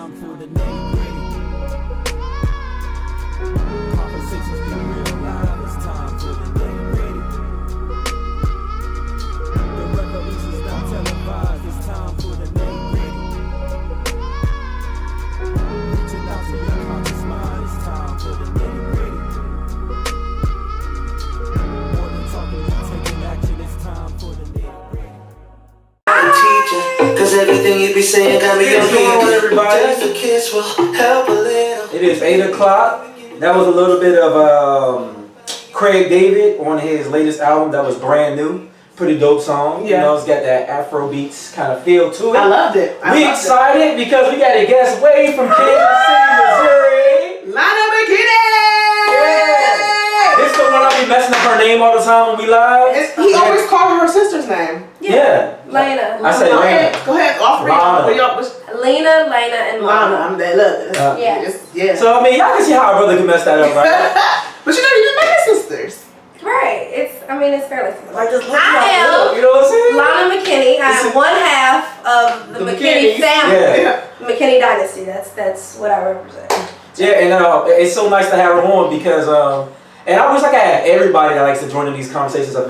time for the nitty-gritty. Conversations get real live, it's time for the nitty-gritty. The revolution's not televised, it's time for the nitty-gritty. Reaching out to your conscious mind, it's time for the nitty-gritty. More than talking, we're taking action, it's time for the nitty-gritty. Cause everything you be saying got me on everybody. Just a kiss will help a little. It is 8 o'clock. That was a little bit of Craig David on his latest album that was brand new. Pretty dope song. Yeah. You know, it's got that Afro beats kind of feel to it. I loved it. We excited because we got a guest way from Kansas City, Missouri. Lana McKinney! Yeah. This the one I be messing up her name all the time when we live. He always called her sister's name. Yeah. Lana. I say Lana. Go ahead, offer Lana. Lena, Lana, and Lana. Lana. I'm there. Look. Yeah. So I mean, y'all can see how our brother can mess that up, right? But you know, you're not sisters. Right. It's fairly similar. Like just You know what I'm saying? Lana McKinney. I am one half of the McKinney family. Yeah. McKinney dynasty. That's what I represent. Yeah, and it's so nice to have her on because, and I wish I could have everybody that likes to join in these conversations. I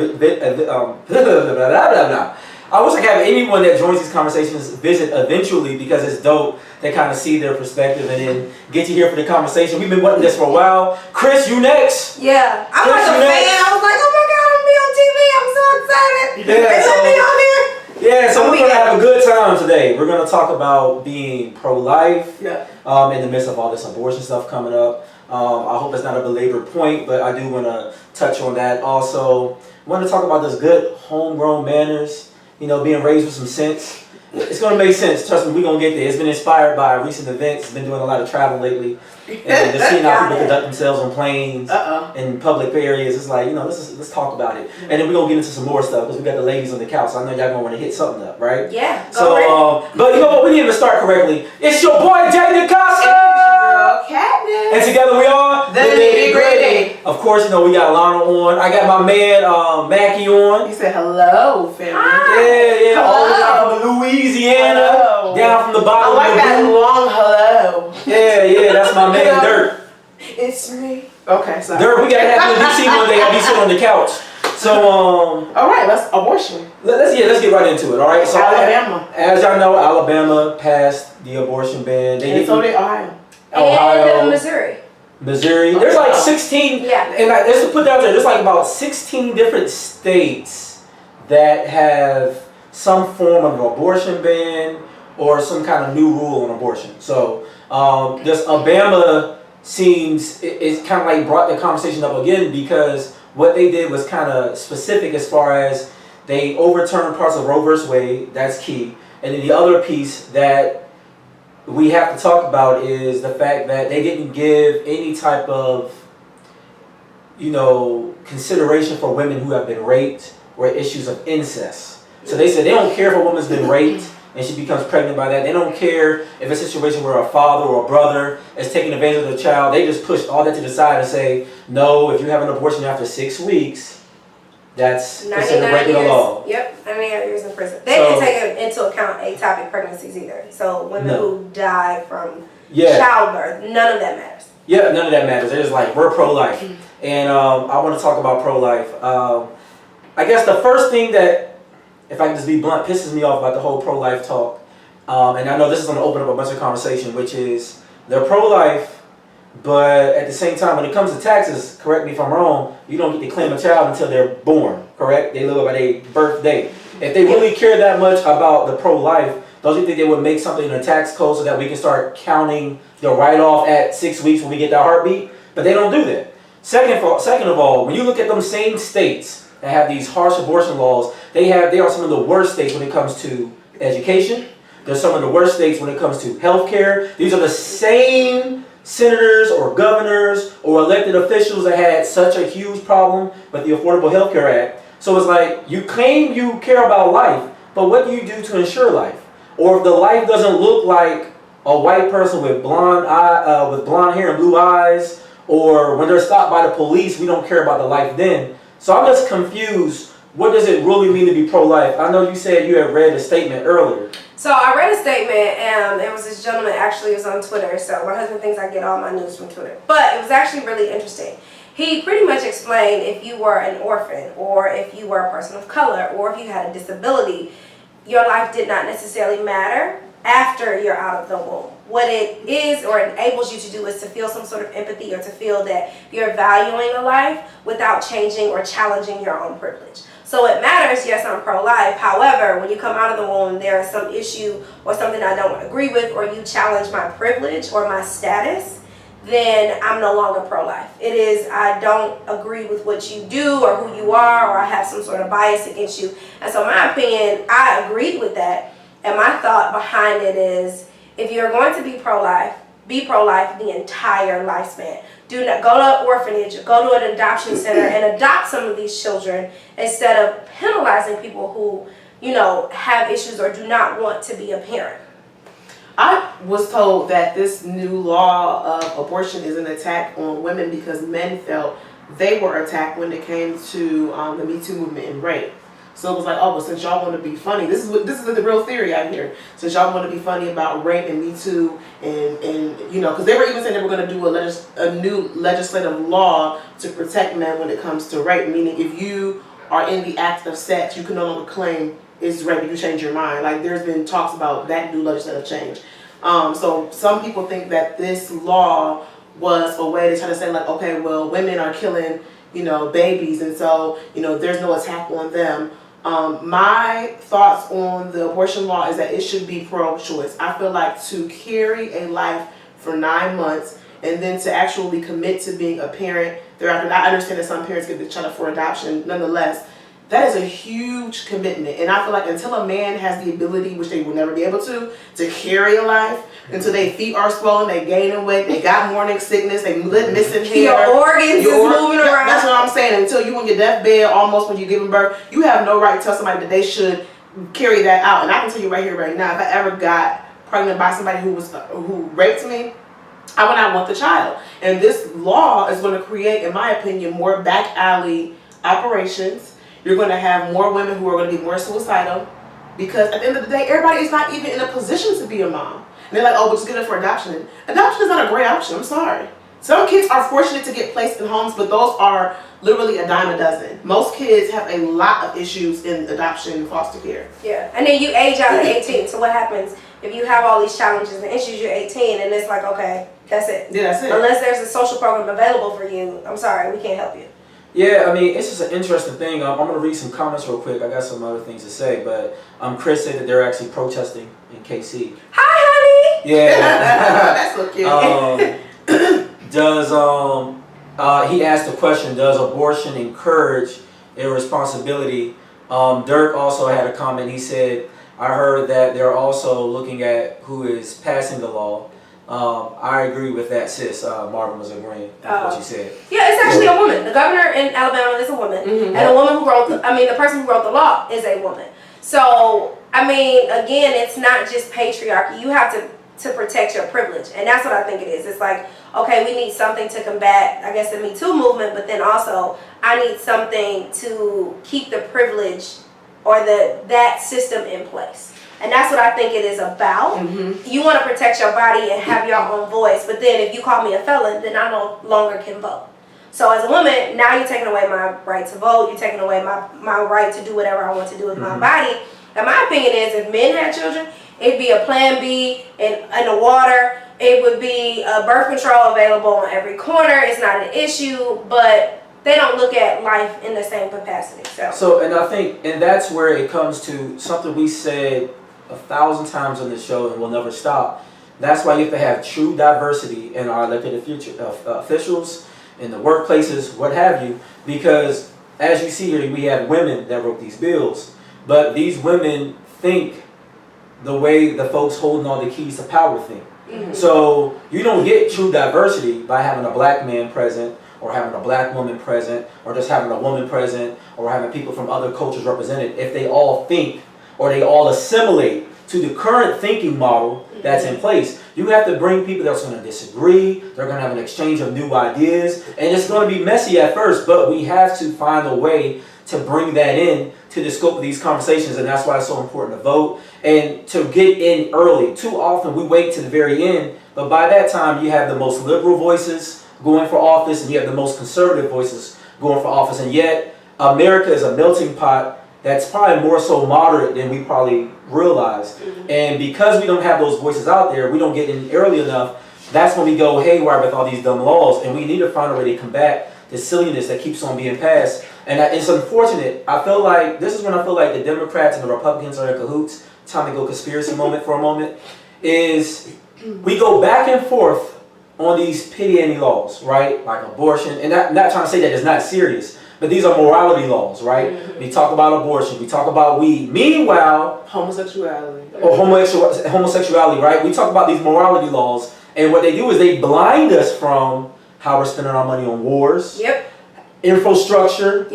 wish I could have anyone that joins these conversations visit eventually because it's dope. They kind of see their perspective and then get you here for the conversation. We've been wanting this for a while. Chris, you next. Yeah. I'm Chris, like a you fan. next. I was like, oh my God, I'm going to be on TV. I'm so excited. Yeah, They let me on here. Yeah, so we're going to have a good time today. We're going to talk about being pro-life in the midst of all this abortion stuff coming up. I hope it's not a belabored point, but I do want to touch on that. Also, I want to talk about this good homegrown manners, you know, being raised with some sense. It's going to make sense. Trust me, we're going to get there. It's been inspired by recent events. Been doing a lot of travel lately. And just seeing how people conduct themselves on planes in public areas. It's like, you know, let's talk about it. And then we're going to get into some more stuff because we got the ladies on the couch. So I know y'all going to want to hit something up, right? Yeah. So, but you know what? We didn't even start correctly. It's your boy, Jay DeCosta. And together we are The Nitty-Gritty. Of course, you know, we got Lana on. I got my man, Mackie on. He said hello, family. Yeah. All the way down from Louisiana. Hello. Down from the I bottom like of that the long hello. Yeah, that's my man, Dirt. It's me. Okay, sorry. Dirt, we gotta have him in DC one day. I'll be sitting on the couch. So, all right, let's abortion. let's get right into it. All right. So, Alabama. as y'all know, Alabama passed the abortion ban. And so did Ohio. And Missouri. There's like 16. Yeah. And let's put that out there. There's like about 16 different states that have some form of an abortion ban or some kind of new rule on abortion. So, this Alabama seems it's kind of like brought the conversation up again because what they did was kind of specific as far as they overturned parts of Roe vs. Wade. That's key. And then the other piece that we have to talk about is the fact that they didn't give any type of, you know, consideration for women who have been raped or issues of incest. So they said they don't care if a woman's been raped and she becomes pregnant by that. They don't care if it's a situation where a father or a brother is taking advantage of the child. They just push all that to the side and say, no, if you have an abortion after 6 weeks, that's considered breaking the law. Yep, 99 years in prison. They didn't take into account ectopic pregnancies either. So women who die from childbirth, none of that matters. Yeah, none of that matters. They're just like, we're pro-life. And I want to talk about pro-life. I guess the first thing that, if I can just be blunt, pisses me off about the whole pro-life talk, and I know this is going to open up a bunch of conversation, which is they're pro-life, but at the same time, when it comes to taxes, correct me if I'm wrong, you don't get to claim a child until they're born, correct? They live by their birthday. If they really care that much about the pro-life, don't you think they would make something in the tax code so that we can start counting the write-off at 6 weeks when we get that heartbeat? But they don't do that. Second of all, when you look at them same states that have these harsh abortion laws, they are some of the worst states when it comes to education. They're some of the worst states when it comes to healthcare. These are the same senators or governors or elected officials that had such a huge problem with the Affordable Health Care Act. So it's like, you claim you care about life, but what do you do to ensure life? Or if the life doesn't look like a white person with blonde hair and blue eyes, or when they're stopped by the police, we don't care about the life then. So I'm just confused. What does it really mean to be pro-life? I know you said you had read a statement earlier. So I read a statement, and there was this gentleman, actually it was on Twitter, so my husband thinks I get all my news from Twitter, but it was actually really interesting. He pretty much explained if you were an orphan, or if you were a person of color, or if you had a disability, your life did not necessarily matter after you're out of the womb. What it is or enables you to do is to feel some sort of empathy, or to feel that you're valuing a life without changing or challenging your own privilege. So it matters, yes, I'm pro-life. However, when you come out of the womb, there is some issue or something I don't agree with, or you challenge my privilege or my status, then I'm no longer pro-life. It is, I don't agree with what you do or who you are, or I have some sort of bias against you. And so my opinion, I agreed with that. And my thought behind it is, if you're going to be pro-life the entire lifespan. Do not go to an orphanage, go to an adoption center and adopt some of these children, instead of penalizing people who, you know, have issues or do not want to be a parent. I was told that this new law of abortion is an attack on women because men felt they were attacked when it came to the Me Too movement and rape. So it was like, oh, well, since y'all want to be funny, this is the real theory out here. Since y'all want to be funny about rape and Me Too, and you know, because they were even saying they were going to do a new legislative law to protect men when it comes to rape. Meaning, if you are in the act of sex, you can no longer claim it's rape if you change your mind. Like, there's been talks about that new legislative change. So some people think that this law was a way to try to say, like, okay, well, women are killing, you know, babies, and so, you know, there's no attack on them. My thoughts on the abortion law is that it should be pro-choice. I feel like to carry a life for 9 months and then to actually commit to being a parent thereafter. I understand that some parents get the child up for adoption. Nonetheless, that is a huge commitment. And I feel like until a man has the ability, which they will never be able to carry a life, until their feet are swollen, they gaining weight, they got morning sickness, they missing hair. Your organs is moving around. That's what I'm saying. Until you on your deathbed, almost when you're giving birth, you have no right to tell somebody that they should carry that out. And I can tell you right here, right now, if I ever got pregnant by somebody who raped me, I would not want the child. And this law is going to create, in my opinion, more back alley operations. You're going to have more women who are going to be more suicidal, because at the end of the day, everybody is not even in a position to be a mom. And they're like, oh, we'll just get it for adoption. Adoption is not a great option. I'm sorry. Some kids are fortunate to get placed in homes, but those are literally a dime a dozen. Most kids have a lot of issues in adoption and foster care. Yeah, and then you age out at 18. So what happens if you have all these challenges and issues? You're 18, and it's like, okay, that's it. Yeah, that's it. Unless there's a social program available for you, I'm sorry, we can't help you. Yeah, I mean, it's just an interesting thing. I'm going to read some comments real quick. I got some other things to say, but Chris said that they're actually protesting in KC. Hi, honey. Yeah. That's so cute. He asked the question, does abortion encourage irresponsibility? Dirk also had a comment. He said, I heard that they're also looking at who is passing the law. I agree with that, sis. Marvin was agreeing with what you said. Yeah, it's actually a woman. The governor in Alabama is a woman, and the woman who wrote, the person who wrote the law is a woman. So, I mean, again, it's not just patriarchy. You have to protect your privilege, and that's what I think it is. It's like, okay, we need something to combat, I guess, the Me Too movement, but then also I need something to keep the privilege or that system in place. And that's what I think it is about. You want to protect your body and have your own voice, but then if you call me a felon, then I no longer can vote. So as a woman, now you're taking away my right to vote, you're taking away my right to do whatever I want to do with my body. And my opinion is, if men had children, it'd be a plan B in the water. It would be a birth control available on every corner. It's not an issue, but they don't look at life in the same capacity. And I think, and that's where it comes to something we said 1,000 times on the show and will never stop. That's why you have to have true diversity in our elected officials, in the workplaces, what have you, because as you see here, we have women that wrote these bills, but these women think the way the folks holding all the keys to power think. So you don't get true diversity by having a black man present, or having a black woman present, or just having a woman present, or having people from other cultures represented, if they all think or they all assimilate to the current thinking model that's in place. You have to bring people that's going to disagree, they're going to have an exchange of new ideas, and it's going to be messy at first, but we have to find a way to bring that in to the scope of these conversations, and that's why it's so important to vote and to get in early. Too often we wait to the very end, but by that time you have the most liberal voices going for office and you have the most conservative voices going for office, and yet America is a melting pot that's probably more so moderate than we probably realize. And because we don't have those voices out there, we don't get in early enough, that's when we go haywire with all these dumb laws, and we need to find a way to combat the silliness that keeps on being passed. And it's unfortunate. I feel like this is when I feel like the Democrats and the Republicans are in cahoots. Time to go conspiracy moment for a moment. Is we go back and forth on these pity laws, right? Like abortion, and not trying to say that it's not serious, but these are morality laws, right? We talk about abortion, we talk about weed. Meanwhile, Homosexuality. or homosexuality, right? We talk about these morality laws, and what they do is they blind us from how we're spending our money on wars, infrastructure,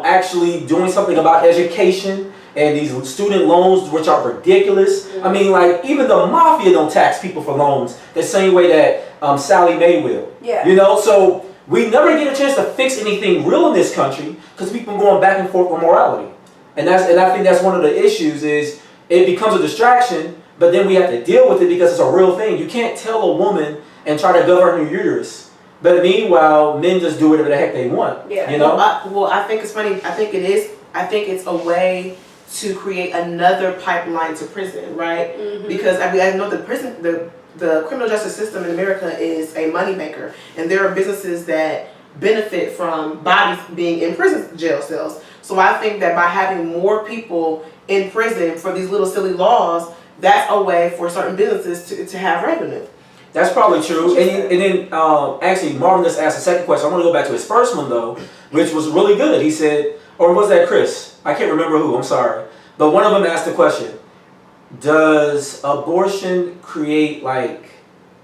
actually doing something about education and these student loans, which are ridiculous. I mean, like, even the mafia don't tax people for loans the same way that Sally Mae will. You know, so we never get a chance to fix anything real in this country because we've been going back and forth on morality. And I think that's one of the issues is it becomes a distraction, but then we have to deal with it because it's a real thing. You can't tell a woman and try to govern her uterus, but meanwhile, men just do whatever the heck they want. You know? Well, I think it's funny. I think it is. I think it's a way to create another pipeline to prison, right? Because I know the prison, the criminal justice system in America is a moneymaker, and there are businesses that benefit from bodies being in prison jail cells. So I think that by having more people in prison for these little silly laws, that's a way for certain businesses to have revenue. That's probably true. And then actually, Marvin just asked a second question. I want to go back to his first one, though, which was really good. He said, or was that Chris? I can't remember who. I'm sorry. But one of them asked the question, does abortion create, like,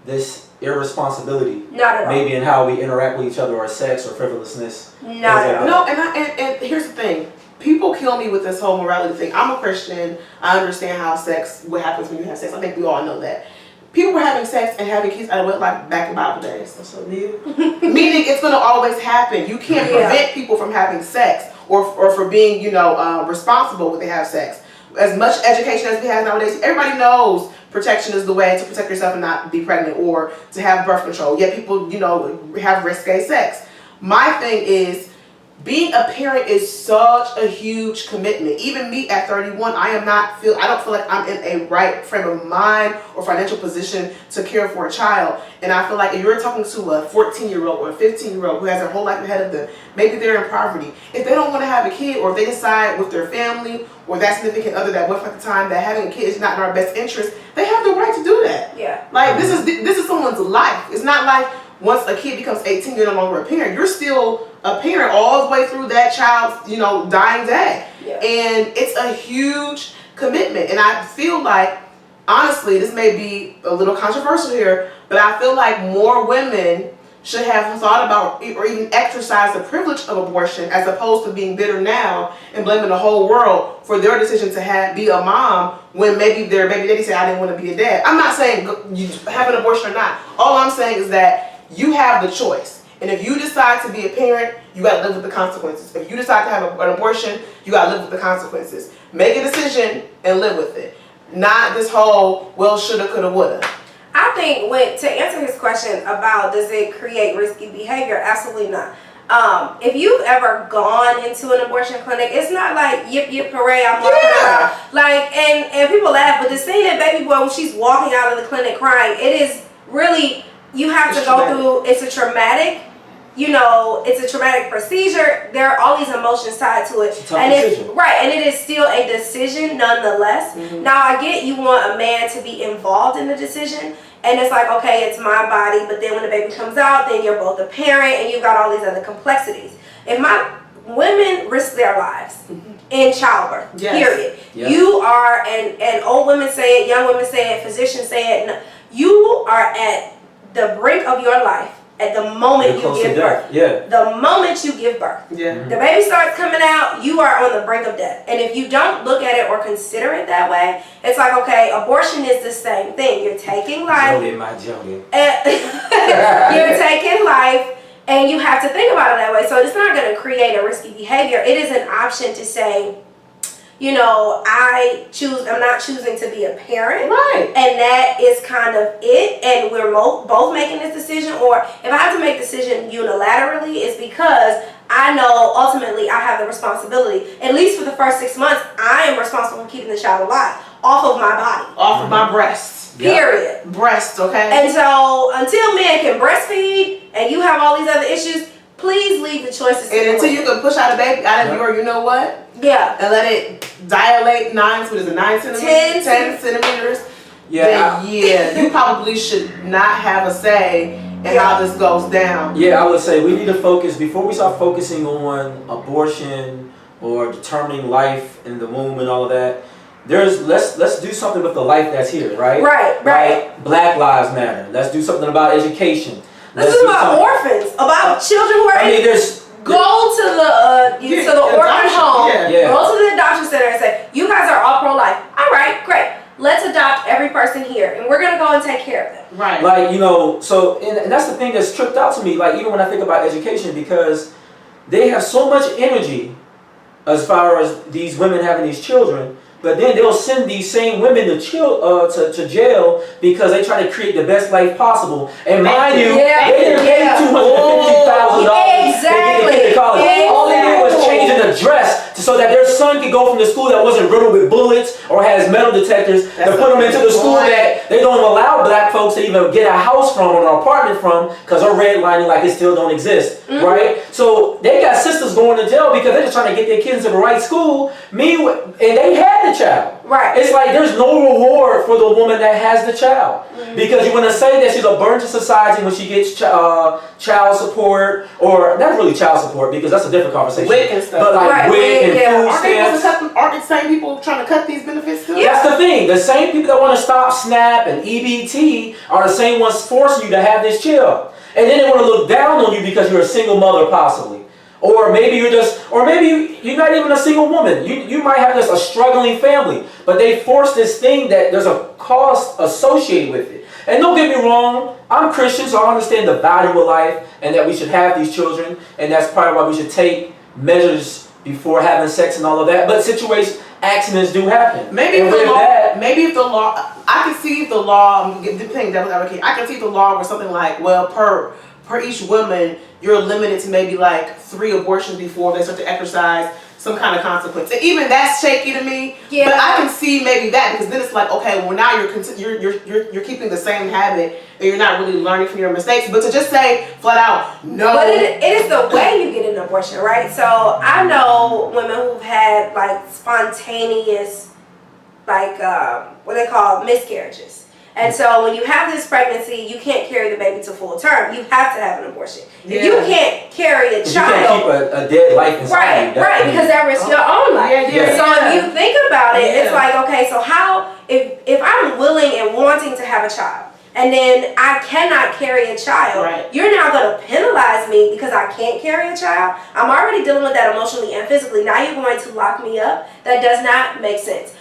this irresponsibility? Not at all. Maybe in how we interact with each other, or sex, or frivolousness? Not at all. No, and here's the thing. People kill me with this whole morality thing. I'm a Christian. I understand how what happens when you have sex. I think we all know that. People were having sex and having kids out of wedlock back in Bible days. Meaning it's going to always happen. You can't prevent people from having sex or for being, responsible when they have sex. As much education as we have nowadays, everybody knows protection is the way to protect yourself and not be pregnant or to have birth control. Yet people, have risque sex. My thing is, being a parent is such a huge commitment. Even me at 31, I don't feel like I'm in a right frame of mind or financial position to care for a child. And I feel like if you're talking to a 14-year-old or a 15-year-old who has their whole life ahead of them, maybe they're in poverty. If they don't want to have a kid, or if they decide with their family or that significant other that with at the time that having a kid is not in our best interest, they have the right to do that. Like, this is someone's life. It's not like once a kid becomes 18, you're no longer a parent. You're still a parent all the way through that child's, dying day. And it's a huge commitment. And I feel like, honestly, this may be a little controversial here, but I feel like more women should have thought about or even exercised the privilege of abortion, as opposed to being bitter now and blaming the whole world for their decision to be a mom when maybe their baby daddy said, I didn't want to be a dad. I'm not saying you have an abortion or not. All I'm saying is that you have the choice. And if you decide to be a parent, you got to live with the consequences. If you decide to have an abortion, you got to live with the consequences. Make a decision and live with it. Not this whole, well, shoulda, coulda, woulda. I think to answer his question about does it create risky behavior, absolutely not. If you've ever gone into an abortion clinic, it's not like yip yip hooray, I'm walking out. Like, and people laugh, but the scene that baby boy when she's walking out of the clinic crying, it is really, you have to go through, it's a traumatic procedure. There are all these emotions tied to it. And it is still a decision nonetheless. Now I get you want a man to be involved in the decision, and it's like, okay, it's my body, but then when the baby comes out, then you're both a parent and you've got all these other complexities. If my women risk their lives in childbirth, period. You are, and old women say it, young women say it, physicians say it, you are at the brink of your life at the moment you give birth. The moment you give birth. The baby starts coming out, you are on the brink of death. And if you don't look at it or consider it that way, it's like, okay, abortion is the same thing. You're taking life. You're taking life, And you have to think about it that way. So it's not going to create a risky behavior. It is an option to say, you know, I'm not choosing to be a parent. Right. And that is kind of it. And we're both making this decision. Or if I have to make a decision unilaterally, it's because I know ultimately I have the responsibility. At least for the first 6 months, I am responsible for keeping the child alive off of my body. Off of my breasts. Period. Breasts, okay? And so until men can breastfeed and you have all these other issues, please leave the choices to And until women. you can push out a baby out of your, you know what? Yeah. And let it dilate 9 centimeters? 10 centimeters. Yeah. Then, yeah, you probably should not have a say in how this goes down. Yeah, I would say we need to focus, before we start focusing on abortion or determining life in the womb and all of that, let's do something with the life that's here, right? Right. Like Black Lives Matter. Let's do something about education. This is about orphans, about children who are go to the orphan home, go to the adoption center and say, you guys are all pro-life. All right, great. Let's adopt every person here, and we're gonna go and take care of them. Right. Like, you know, so and that's the thing that's tripped out to me. Like, even when I think about education, because they have so much energy as far as these women having these children. But then they'll send these same women to jail because they try to create the best life possible. And mind you, they didn't pay $250,000 exactly. to get to college. All they did was change the dress so that their son could go from the school that wasn't riddled with bullets or has metal detectors to put them into the school that they don't allow black folks to even get a house from or an apartment from because they're redlining like it still don't exist, right? So they got sisters going to jail because they're just trying to get their kids to the right school. And they had the child. Right. It's like there's no reward for the woman that has the child. Because you're going to say that she's a burden to society when she gets child support, or not really child support because that's a different conversation. WIC and stuff. But like WIC and food stamps. Aren't the same people trying to cut these benefits too? That's the thing. The same people that want to stop SNAP and EBT are the same ones forcing you to have this child. And then they want to look down on you because you're a single mother possibly. Or maybe you're not even a single woman. You might have just a struggling family. But they force this thing that there's a cost associated with it. And don't get me wrong, I'm Christian, so I understand the value of life and that we should have these children. And that's probably why we should take measures before having sex and all of that. But accidents do happen. Maybe if the law, I can see if the law, depending devil's advocate, I can see if the law was something like, well, per each woman, you're limited to maybe like 3 abortions before they start to exercise some kind of consequence. And even that's shaky to me. Yeah. But I can see maybe that because then it's like, okay, well now you're keeping the same habit and you're not really learning from your mistakes. But to just say flat out no. But it is the way you get an abortion, right? So I know women who've had like spontaneous, like what they call miscarriages. And so when you have this pregnancy, you can't carry the baby to full term. You have to have an abortion. Yeah. You can't carry a child. You can't keep a dead life inside you. Right, because that risks your own life. Yeah. So if you think about it, it's like, okay, so how, if I'm willing and wanting to have a child, and then I cannot carry a child, you're now going to penalize me because I can't carry a child. I'm already dealing with that emotionally and physically. Now you're going to lock me up. That does not make sense.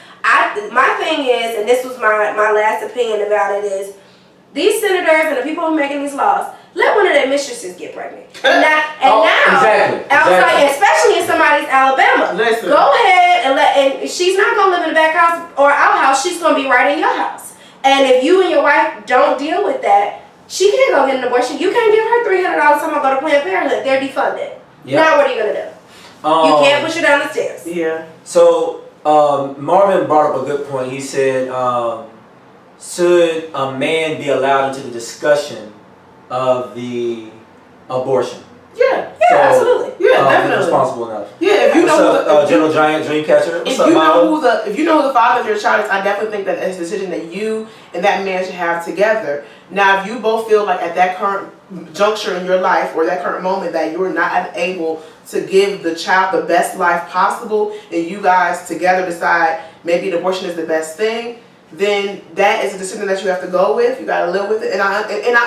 My thing is, and this was my last opinion about it, is these senators and the people who are making these laws, let one of their mistresses get pregnant. And now, outside, especially in somebody's Alabama, go ahead and she's not going to live in the back house or our house, she's going to be right in your house. And if you and your wife don't deal with that, she can't go get an abortion. You can't give her $300 time I go to Planned Parenthood. They're defunded. Now what are you going to do? You can't push her down the stairs. Yeah. So Marvin brought up a good point. He said, should a man be allowed into the discussion of the abortion? Yeah, absolutely. Yeah, definitely. Responsible enough. Yeah, if you know General Giant Dreamcatcher. If you know who the father of your child is, I definitely think that it's a decision that you and that man should have together. Now, if you both feel like at that current juncture in your life or that current moment that you're not able to give the child the best life possible, and you guys together decide maybe an abortion is the best thing, then that is a decision that you have to go with. You got to live with it, and I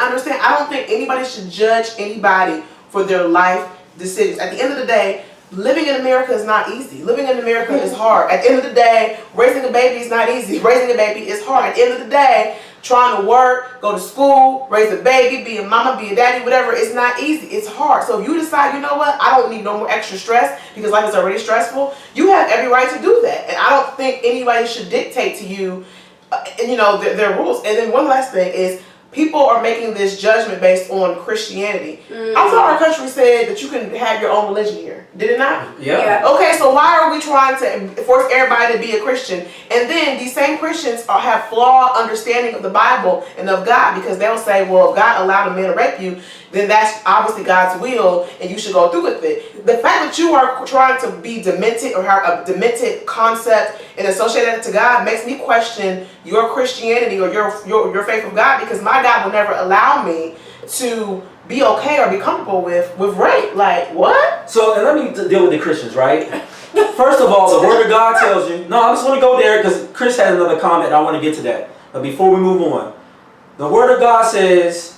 understand. I don't think anybody should judge anybody for their life decisions. At the end of the day, living in America is not easy. Living in America is hard. At the end of the day, raising a baby is not easy. Raising a baby is hard. At the end of the day, trying to work, go to school, raise a baby, be a mama, be a daddy, whatever. It's not easy. It's hard. So if you decide, you know what, I don't need no more extra stress because life is already stressful, you have every right to do that. And I don't think anybody should dictate to you, their rules. And then one last thing is, people are making this judgment based on Christianity. I thought our country said that you can have your own religion here. Did it not? Yeah. Okay, so why are we trying to force everybody to be a Christian? And then these same Christians have flawed understanding of the Bible and of God, because they'll say, well, if God allowed a man to rape you, then that's obviously God's will and you should go through with it. The fact that you are trying to be demented or have a demented concept and associate it to God makes me question your Christianity or your faith of God, because my God will never allow me to be okay or be comfortable with rape. Like, what? So, and let me deal with the Christians, right? First of all, the Word of God tells you. No, I just want to go there because Chris had another comment and I want to get to that. But before we move on, the Word of God says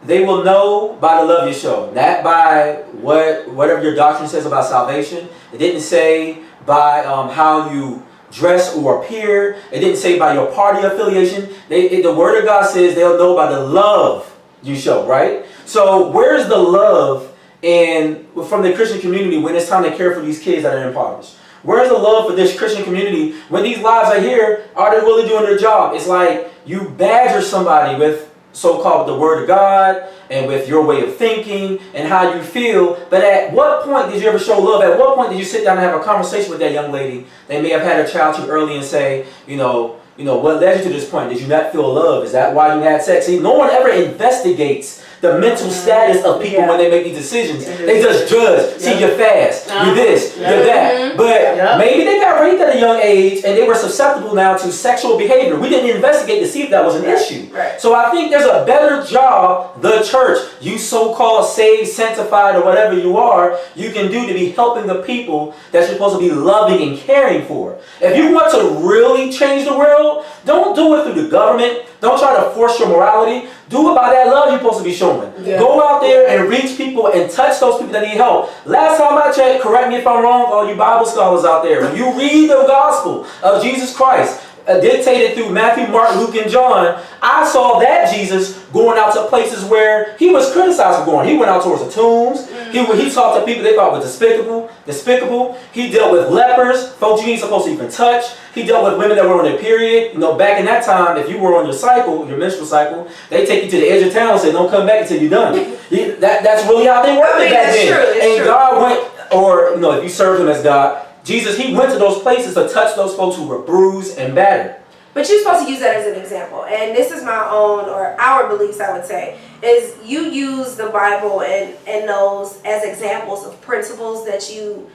they will know by the love you show, not by whatever your doctrine says about salvation. It didn't say by how you dress or appear. It didn't say by your party affiliation. The Word of God says they'll know by the love you show, right? So where's the love from the Christian community when it's time to care for these kids that are impoverished? Where's the love for this Christian community when these lives are here? Are they really doing their job? It's like you badger somebody with so-called the Word of God and with your way of thinking and how you feel. But at what point did you ever show love? At what point did you sit down and have a conversation with that young lady? They may have had a child too early and say, what led you to this point? Did you not feel love? Is that why you had sex? See, no one ever investigates the mental status of people when they make these decisions. They just judge. See, you're fast. You're this. You're that. But maybe they got raped at a young age and they were susceptible now to sexual behavior. We didn't investigate to see if that was an issue. Right. So I think there's a better job the church, you so-called saved, sanctified, or whatever you are, you can do to be helping the people that you're supposed to be loving and caring for. If you want to really change the world, don't do it through the government. Don't try to force your morality. Do it by that love you're supposed to be showing. Yeah. Go out there and reach people and touch those people that need help. Last time I checked, correct me if I'm wrong, all you Bible scholars out there, when you read the gospel of Jesus Christ, dictated through Matthew, Mark, Luke, and John, I saw that Jesus going out to places where he was criticized for going. He went out towards the tombs. He talked to people they thought were despicable. He dealt with lepers, folks you ain't supposed to even touch. He dealt with women that were on their period. Back in that time, if you were on your cycle, your menstrual cycle, they take you to the edge of town and say, don't come back until you're done. That's really how they worked back then. And God went, if you serve him as God, Jesus, he went to those places to touch those folks who were bruised and battered. But you're supposed to use that as an example. And this is my own, or our beliefs, I would say, is you use the Bible and those as examples of principles that you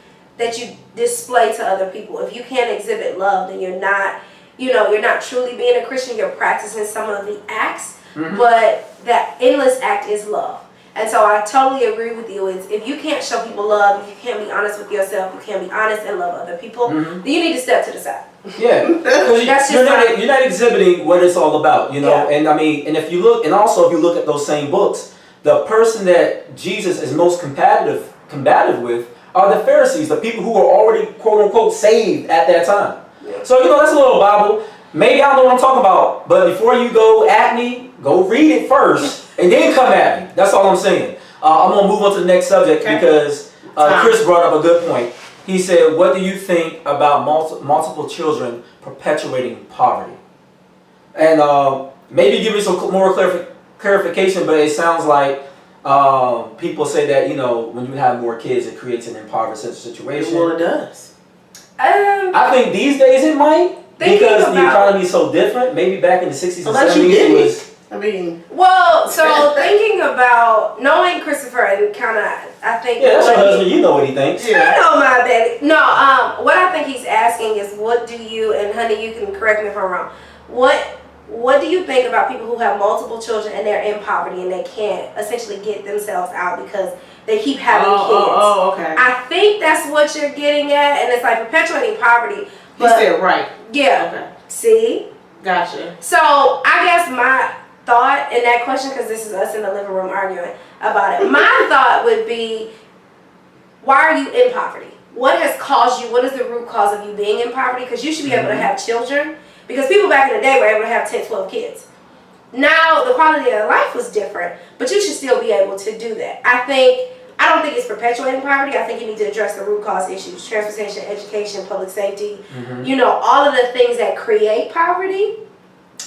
display to other people. If you can't exhibit love, then you're not truly being a Christian. You're practicing some of the acts, but that endless act is love. And so I totally agree with you. If you can't show people love, if you can't be honest with yourself, you can't be honest and love other people, then you need to step to the side. Yeah, because you're not exhibiting what it's all about, Yeah. And I mean, and if you look at those same books, the person that Jesus is most combative with are the Pharisees, the people who were already quote unquote saved at that time. Yeah. So that's a little Bible. Maybe I don't know what I'm talking about, but before you go at me, go read it first and then come at me. That's all I'm saying. I'm gonna move on to the next subject because Chris brought up a good point. He said, what do you think about multiple children perpetuating poverty? And maybe give me some more clarification, but it sounds like people say that, when you have more kids, it creates an impoverished situation. Well, it does. I think these days it might, because the economy is so different. Maybe back in the 60s and 70s it was... So thinking about knowing Christopher and kind of, I think... Yeah, that's your husband. You know what he thinks. Yeah. I know my baby. No, what I think he's asking is, what do you, and honey, you can correct me if I'm wrong, what do you think about people who have multiple children and they're in poverty and they can't essentially get themselves out because they keep having kids? Okay. I think that's what you're getting at, and it's like perpetuating poverty. But, he said right. Yeah. Okay. See? Gotcha. So I guess my thought in that question, because this is us in the living room arguing about it, my thought would be, why are you in poverty? What has caused you, what is the root cause of you being in poverty? Because you should be able to have children. Because people back in the day were able to have 10, 12 kids. Now the quality of life was different, but you should still be able to do that. I don't think it's perpetuating poverty. I think you need to address the root cause issues: transportation, education, public safety. You know, all of the things that create poverty,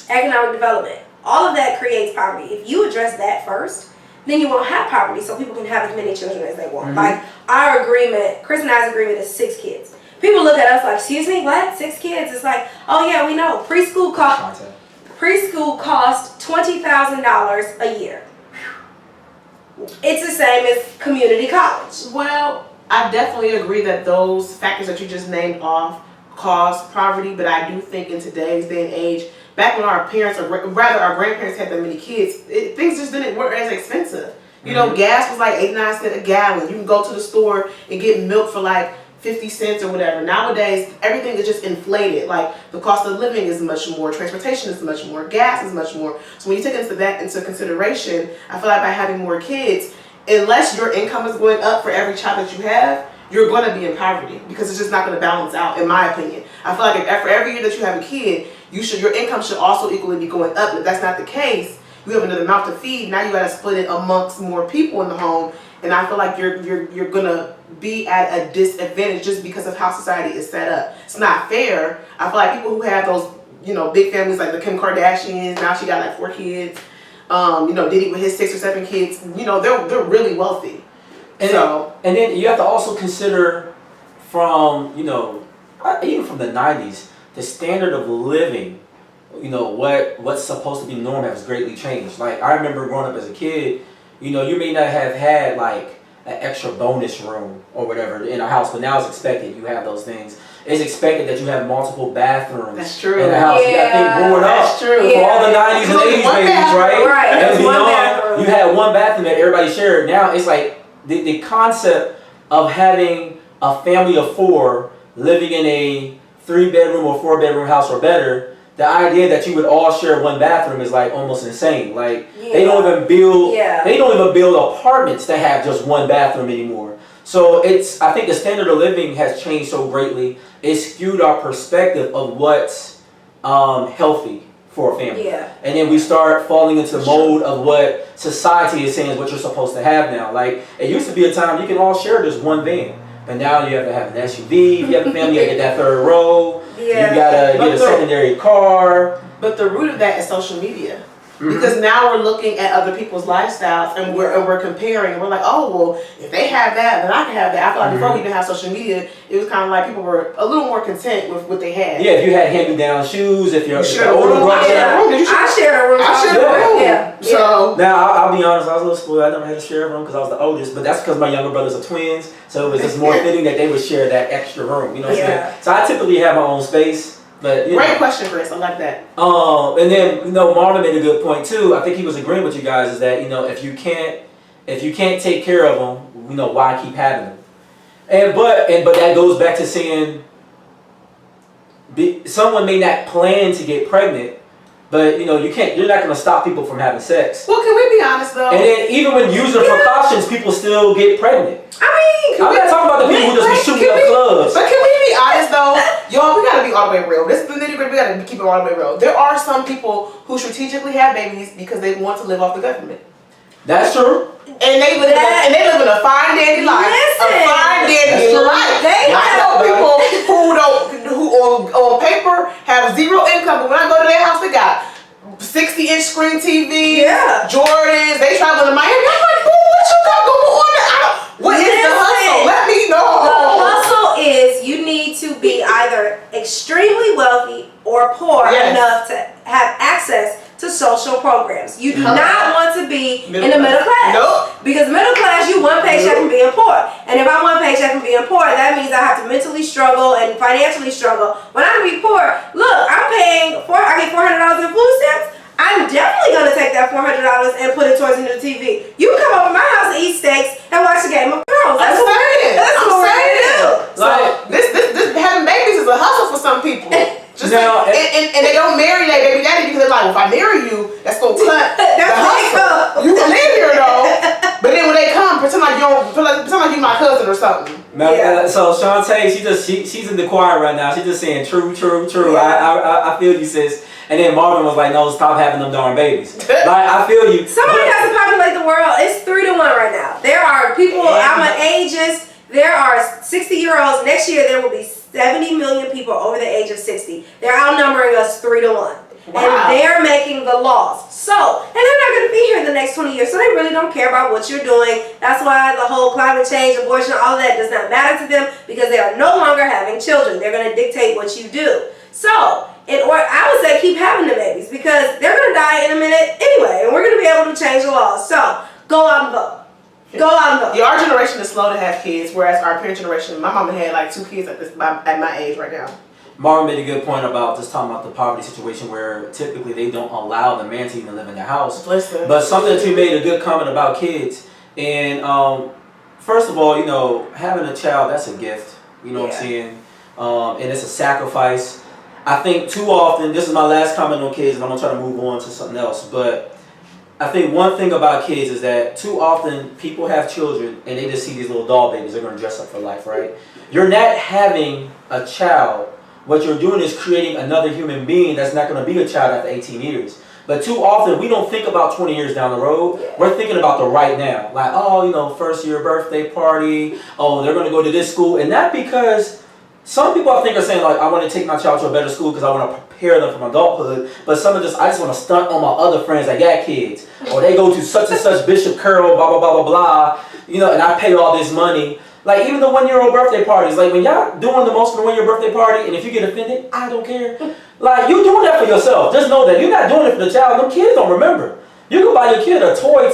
economic development. All of that creates poverty. If you address that first, then you won't have poverty, so people can have as many children as they want. Like our agreement, Chris and I's agreement is 6 kids. People look at us like, excuse me, what? 6 kids? It's like, oh yeah, we know. Preschool cost $20,000 a year. It's the same as community college. Well, I definitely agree that those factors that you just named off cause poverty, but I do think in today's day and age, back when our parents, or rather our grandparents had that many kids, things just weren't as expensive. You know, gas was like 89 cents a gallon. You can go to the store and get milk for like 50 cents or whatever. Nowadays, everything is just inflated. Like the cost of living is much more, transportation is much more, gas is much more. So when you take that into consideration, I feel like by having more kids, unless your income is going up for every child that you have, you're going to be in poverty because it's just not going to balance out, in my opinion. I feel like for every year that you have a kid, your income should also equally be going up. If that's not the case, you have another mouth to feed. Now you got to split it amongst more people in the home, and I feel like you're gonna be at a disadvantage just because of how society is set up. It's not fair. I feel like people who have those, you know, big families like the Kim Kardashians. Now she got like 4 kids. You know, Diddy with his 6 or 7 kids. You know, they're really wealthy. And then you have to also consider from, you know, even from the 90s, the standard of living, you know, what's supposed to be normal has greatly changed. Like, I remember growing up as a kid, you know, you may not have had like an extra bonus room or whatever in a house, but now it's expected you have those things. It's expected that you have multiple bathrooms That's true. in a house. Yeah. You got to think growing up, That's true. for all the 90s and 80s babies, right? Right. And There's one beyond, bathroom. you had one bathroom that everybody shared. Now it's like the concept of having a family of 4 living in a 3-bedroom or 4-bedroom house or better. The idea that you would all share one bathroom is like almost insane. Like they don't even build apartments that have just one bathroom anymore. So I think the standard of living has changed so greatly. It skewed our perspective of what's healthy for a family. Yeah. And then we start falling into the mode of what society is saying is what you're supposed to have now. Like it used to be a time you can all share this one van. But now you have to have an SUV. If you have a family, you gotta get that 3rd row. Yeah. You gotta get a secondary car. But the root of that is social media. Because now we're looking at other people's lifestyles and we're comparing. We're like, oh, well, if they have that, then I can have that. I feel like before we didn't have social media, it was kind of like people were a little more content with what they had. Yeah, if you had hand-me-down shoes, if you're shared a older room. brother. I shared a room. I shared a room. Yeah. So Now, I'll be honest, I was a little spoiled. I never had to share a room because I was the oldest, but that's because my younger brothers are twins, so it was just more fitting that they would share that extra room, you know what I'm saying? So I typically have my own space. But, you great know. question, Chris. I like that. And then, you know, Marlon made a good point too. I think he was agreeing with you guys is that, you know, if you can't take care of them, you know, why keep having them? But that goes back to saying someone may not plan to get pregnant, but you know, you're not gonna stop people from having sex. Well, can we be honest though? And then even when using precautions, people still get pregnant. I'm not talking about the people who just be shooting up clubs. But can we be honest though? Y'all, we gotta be all the way real. This is the nitty gritty. We gotta keep it all the way real. There are some people who strategically have babies because they want to live off the government. That's true. And they live in a fine dandy life. Listen. A fine dandy life. I know people who on paper have 0 income, but when I go to their house, they got 60-inch screen TV, Jordans. They travel to Miami. I'm like, boo, what you got going on? What is the hustle? Let me know. The hustle is you need to be either extremely wealthy or poor enough to have access to social programs. You do not want to be in the middle class. Nope. Because middle class, you one paycheck from being poor. And if I'm one paycheck from being poor, that means I have to mentally struggle and financially struggle. When I be poor, look, I get $400 in food stamps. I'm definitely going to take that $400 and put it towards a new TV. You can come over to my house and eat steaks and watch the Game of Thrones. That's what we're going to do. So this having babies is a hustle for some people. Just now, and they don't marry their baby daddy because they're like, well, if I marry you, that's gonna cut the hustle. You can live here though, but then when they come, pretend like you my cousin or something. So Shantae, she's in the choir right now. She's just saying true. Yeah. I feel you, sis. And then Marvin was like, no, stop having them darn babies. Like, I feel you. Somebody has to populate the world. It's 3-1 right now. There are people, I'm an ageist. There are 60-year-olds. Next year, there will be 70 million people over the age of 60. They're outnumbering us 3-1. Wow. And they're making the laws. So, and they're not going to be here in the next 20 years, so they really don't care about what you're doing. That's why the whole climate change, abortion, all of that does not matter to them, because they are no longer having children. They're going to dictate what you do. So, I would say keep having the babies, because they're going to die in a minute anyway, and we're going to be able to change the laws. So, go out and vote. Go out and vote. Yeah, our generation is slow to have kids, whereas our parent generation, my mama had like 2 kids at my age right now. Marvin made a good point about just talking about the poverty situation where typically they don't allow the man to even live in their house. Listen. But something that you made a good comment about kids. And first of all, you know, having a child, that's a gift. You know what I'm saying? And it's a sacrifice. I think too often, this is my last comment on kids, and I'm going to try to move on to something else. But I think one thing about kids is that too often people have children and they just see these little doll babies. They're going to dress up for life, right? You're not having a child. What you're doing is creating another human being that's not going to be a child after 18 years. But too often, we don't think about 20 years down the road. We're thinking about the right now. Like, oh, you know, first year birthday party. Oh, they're going to go to this school. And not because some people I think are saying, like, I want to take my child to a better school because I want to prepare them for adulthood. But some of just, I just want to stunt on my other friends that got kids. Or they go to such and such Bishop Curl, blah, blah, blah, blah, blah. You know, and I pay all this money. Like, even the 1-year-old birthday parties, like, when y'all doing the most for the 1-year birthday party, and if you get offended, I don't care. Like, you doing that for yourself. Just know that you're not doing it for the child. Them kids don't remember. You can buy your kid a toy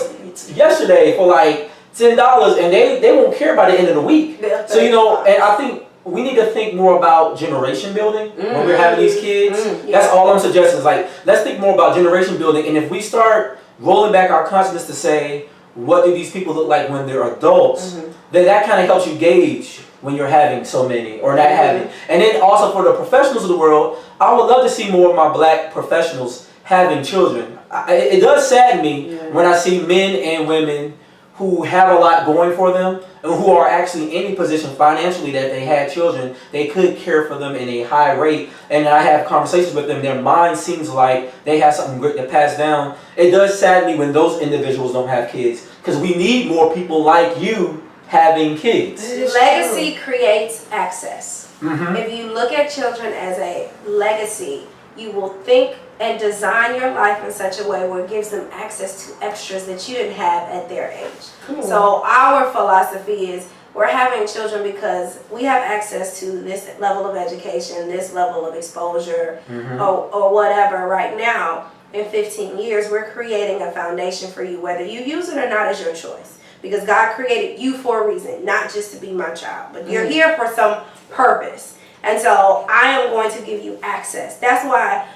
yesterday for, like, $10, and they won't care by the end of the week. So, you know, and I think we need to think more about generation building when we're having these kids. That's all I'm suggesting is, like, let's think more about generation building. And if we start rolling back our consciousness to say, what do these people look like when they're adults, then that kind of helps you gauge when you're having so many or not having. And then also for the professionals of the world, I would love to see more of my black professionals having children. It does sadden me when I see men and women who have a lot going for them and who are actually in a position financially that they had children, they could care for them in a high rate. And I have conversations with them, their mind seems like they have something great to pass down. It does sadden me when those individuals don't have kids, because we need more people like you having kids. Legacy creates access. If you look at children as a legacy, you will think and design your life in such a way where it gives them access to extras that you didn't have at their age. So our philosophy is we're having children because we have access to this level of education, this level of exposure, or whatever right now. In 15 years, we're creating a foundation for you. Whether you use it or not is your choice. Because God created you for a reason, not just to be my child. But you're here for some purpose. And so I am going to give you access. That's why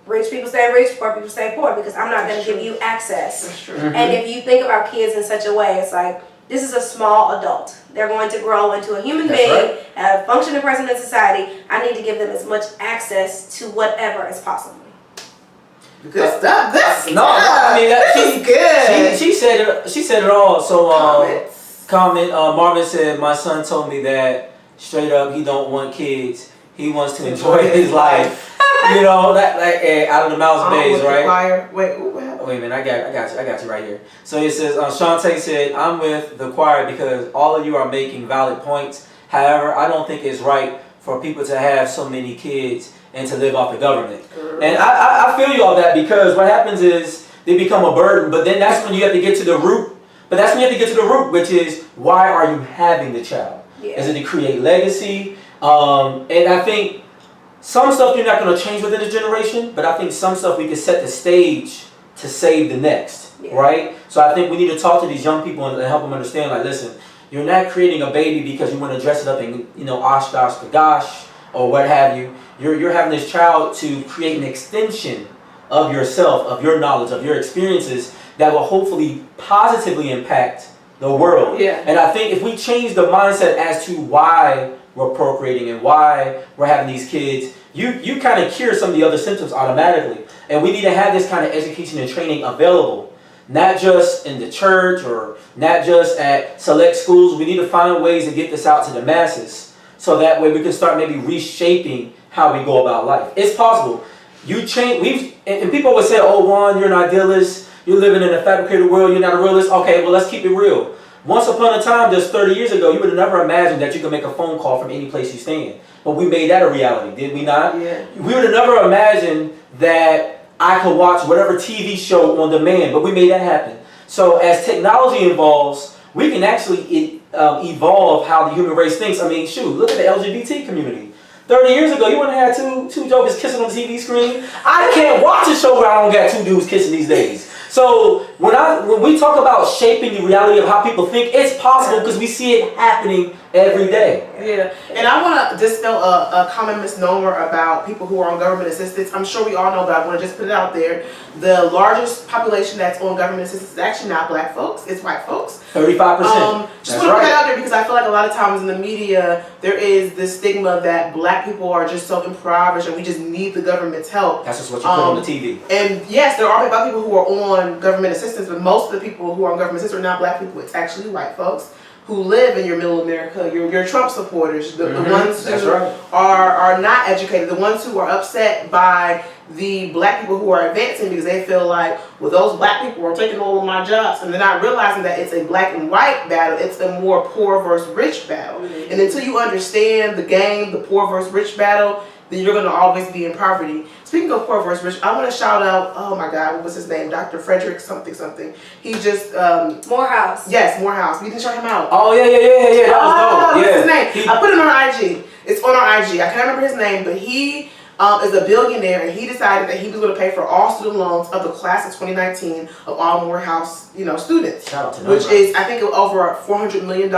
rich people stay rich, poor people stay poor, because I'm not going to give you access. That's true. And if you think about kids in such a way, it's like, this is a small adult. They're going to grow into a human being, a functioning person in society. I need to give them as much access to whatever is possible. Good stuff. Good stuff. No, I mean, This is good. She said it. She said it all. So Comments. Marvin said, my son told me that straight up he don't want kids. He wants to enjoy his life. You know, that like out of the mouth's babes, right? Wait, what happened? Wait a minute, I got you right here. So it says, Shantae said, I'm with the choir because all of you are making valid points. However, I don't think it's right for people to have so many kids and to live off the government. And I feel you all that, because what happens is they become a burden, but then that's when you have to get to the root. But that's when you have to get to the root, which is, why are you having the child? Is it to create legacy? And I think some stuff you're not going to change within this generation, but I think some stuff we can set the stage to save the next, right? So I think we need to talk to these young people and help them understand, like, listen, you're not creating a baby because you want to dress it up in, you know, Oshkosh, Kagosh, or what have you. You're having this child to create an extension of yourself, of your knowledge, of your experiences that will hopefully positively impact the world. And I think if we change the mindset as to why we're procreating and why we're having these kids, you kind of cure some of the other symptoms automatically. And we need to have this kind of education and training available, not just in the church or not just at select schools. We need to find ways to get this out to the masses, so that way we can start maybe reshaping how we go about life. It's possible. You change. And people would say, "Oh, Juan, you're an idealist. You're living in a fabricated world. You're not a realist." Okay, well, let's keep it real. Once upon a time, just 30 years ago, you would have never imagined that you could make a phone call from any place you stand. But we made that a reality, did we not? Yeah. We would have never imagined that I could watch whatever TV show on demand, but we made that happen. So as technology evolves, we can actually evolve how the human race thinks. I mean, shoot, look at the LGBT community. 30 years ago, you wouldn't have had two jokers kissing on the TV screen. I can't watch a show where I don't got two dudes kissing these days. So when we talk about shaping the reality of how people think, it's possible because we see it happening every day. Yeah, and I want to dispel a common misnomer about people who are on government assistance. I'm sure we all know, but I want to just put it out there. The largest population that's on government assistance is actually not black folks, it's white folks. 35%. Just That's want to put right. that out there because I feel like a lot of times in the media, there is this stigma that black people are just so impoverished and we just need the government's help. That's just what you put on the TV. And yes, there are black people who are on government assistance, but most of the people who are on government assistance are not black people. It's actually white folks who live in your middle America, your Trump supporters, the ones who are not educated, the ones who are upset by the black people who are advancing because they feel like, well, those black people are taking all of my jobs, and they're not realizing that it's a black and white battle. It's a more poor versus rich battle. And until you understand the game, the poor versus rich battle, then you're going to always be in poverty. Speaking of poor versus rich, I want to shout out, oh my God, what was his name? Dr. Frederick something. He just... Morehouse. Yes, Morehouse. We didn't shout him out. Oh, yeah. That was dope. What's his name? I put him on IG. It's on our IG. I can't remember his name, but he is a billionaire, and he decided that he was going to pay for all student loans of the class of 2019 of all Morehouse, students. Shout out to them. Which is, I think, over $400 million.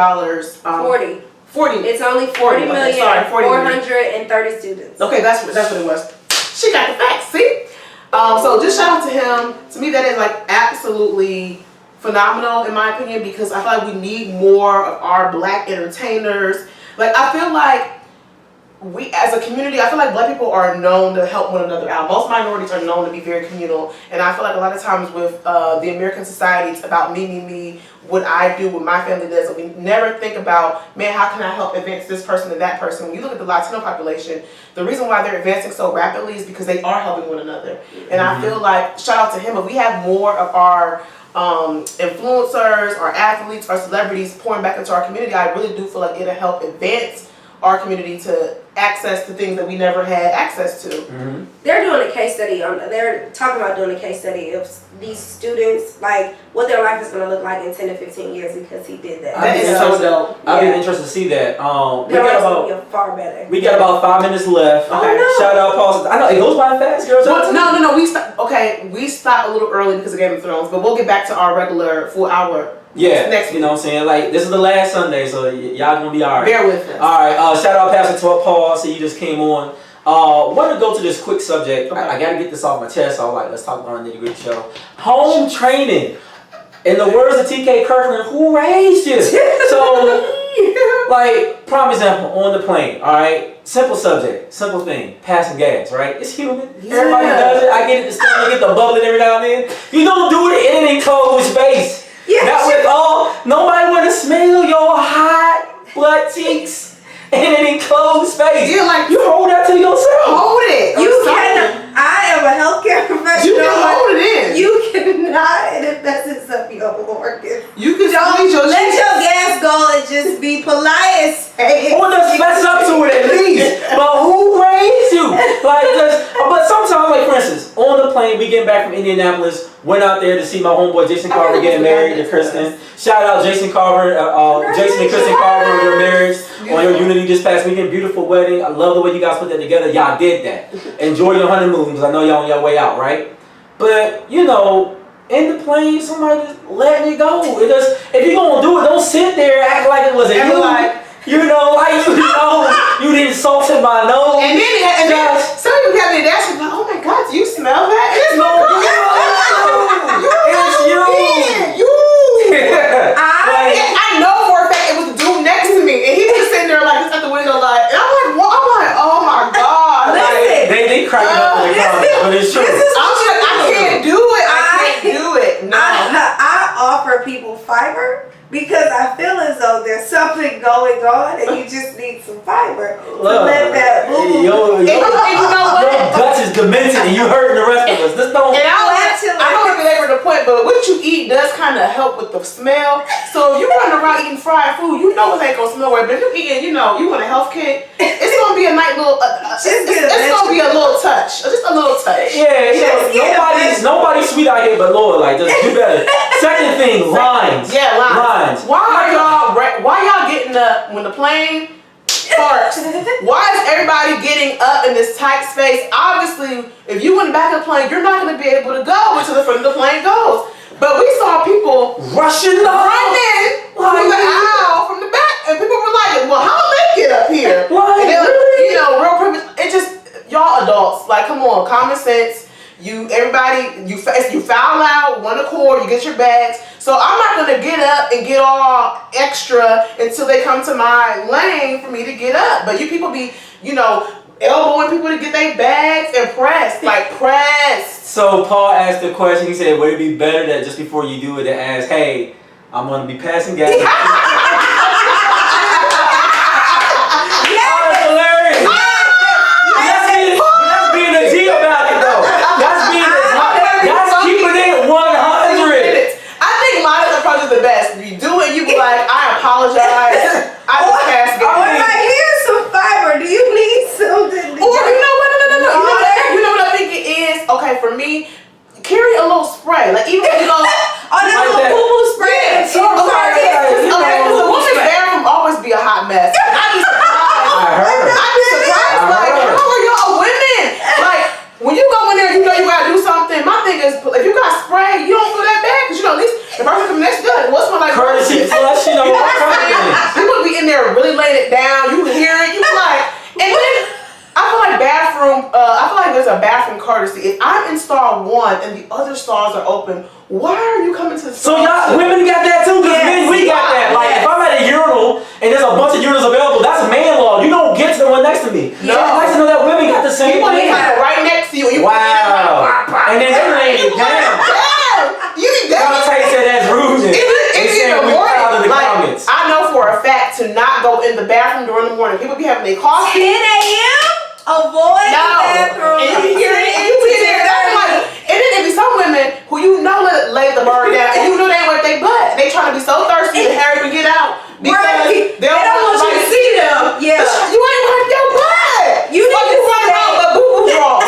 40. It's only 40 Okay, million, sorry, 40 million. 430 students. Okay, that's what it was. She got the facts, see? So just shout out to him. To me, that is like absolutely phenomenal in my opinion because I feel like we need more of our black entertainers. Like I feel like we as a community, I feel like black people are known to help one another out. Most minorities are known to be very communal, and I feel like a lot of times with the American society, it's about me, what I do, what my family does, and we never think about, man, how can I help advance this person and that person? When you look at the Latino population, the reason why they're advancing so rapidly is because they are helping one another. And I feel like, shout out to him, if we have more of our influencers, our athletes, our celebrities pouring back into our community, I really do feel like it'll help advance our community to access to things that we never had access to. They're doing a case study they're talking about doing a case study of these students, like what their life is going to look like in 10 to 15 years because he did that. That is so dope. I'd be interested to see that. Their life's going to be far better. We got about 5 minutes left. Okay. No. Shout out Paul. I know it goes by fast, girls. No. We stopped a little early because of Game of Thrones, but we'll get back to our regular full hour. Yeah, next you know what I'm saying? Like, this is the last Sunday, so y'all gonna be all right. Bear with us. All right, shout out Pastor Paul. I see you just came on. Want to go to this quick subject. Okay. I got to get this off my chest. So I'm like, let's talk about the nitty-gritty show. Home training. In the words of TK Kirkland, who raised you? So, like, prime example, on the plane, all right? Simple subject, simple thing, passing gas, right? It's human. Yeah. Everybody does it. I get it, to get the bubbling every now and then. You don't do it in an enclosed space. Yeah, Not with all, nobody want to smell your hot butt cheeks in an enclosed space. Yeah, like, you hold that to yourself. Hold it. You can. I am a healthcare professional. You can hold it in. You cannot, and it messes up your organs. You can Don't squeeze your let cheeks. your gas go and just be polite and say it. Or just fess up to it at least. But who raised you? Like, but sometimes, like for instance, on the plane, we getting back from Indianapolis, went out there to see my homeboy Jason Carver getting married to Kristen. Shout out Jason Carver, Jason and Kristen Carver on your marriage, on your Unity this past weekend. Beautiful wedding. I love the way you guys put that together. Y'all did that. Enjoy your honeymoon, because I know y'all on your way out, right? But, in the plane, somebody just letting it go. If you're going to do it, don't sit there and act like it was a you. Like, You didn't salted my nose. and then some people have me asking, like, oh my God, do you smell that? It's No, it's you. I know for a fact it was the dude next to me, and he was sitting there like just at the window, like, and I'm like, oh my God. Listen. They cracking up in the comments, but it's true. I'm like, I can't do it. I can't do it. No. I offer people fiber? Because I feel as though there's something going on and you just need some fiber to let that move. Your guts is demented and you hurting the rest of us. This don't. And I don't belabor the point, but what you eat does kind of help with the smell. So if you running around eating fried food, you know it ain't gonna smell right. But if you eating, you want a health kick, it's gonna be a nice little. It's gonna be a little touch, just a little touch. Yeah. Nobody's sweet out here, but Lord, like just do better. Second thing, lines. Yeah, lines. Why y'all getting up when the plane parks? Why is everybody getting up in this tight space? Obviously, if you in the back of the plane, you're not going to be able to go until the front of the plane goes. But we saw people running through the aisle from the back, and people were like, "Well, how do they get up here?" What? And they're like, real privilege. It just y'all adults, like, come on, common sense. You foul out, one accord, you get your bags. So I'm not gonna get up and get all extra until they come to my lane for me to get up. But you people be, elbowing people to get their bags and pressed. So Paul asked the question, he said, would it be better that just before you do it to ask, hey, I'm gonna be passing gas. The best. You do it, you be like, I apologize. I just passed it. Or like, here's some fiber. Do you need something? Or you know what? No. You know what I think it is? Okay, for me, carry a little spray. Like even when you go, that little boo-boo spray. Because a woman's bathroom always be a hot mess. I'd be surprised. Like, how are y'all women? Like, when you go in there, you gotta do something. My thing is, if you got spray, you don't feel that bad because at least the person coming next good. What's my like? Courtesy flush, People be in there really laying it down. You hear it. You be like, and then I feel like there's a bathroom courtesy. If I'm in stall 1 and the other stalls are open, why are you coming to the So stall? y'all women got that too? Because men, we got that. Like if I'm at a urinal and there's a bunch of urinals available, that's man law. You don't get to the one next to me. No. It's nice to know that women got the same People thing. be right next to you. And you Wow. And then they're laying it down. You be Y'all take that as rudeness. It's in the we proud of the morning. comments. I know for a fact to not go in the bathroom during the morning. People be having their coffee. 10 a.m. Avoid the bathroom. And you be hearing it, and you be there. And then there be some women who lay the bar down, and they ain't wipe their butt. They trying to be so thirsty to hurry to get out because they don't want you to see them. Yeah, you ain't wiped your butt. You running around with boo-boo drawers.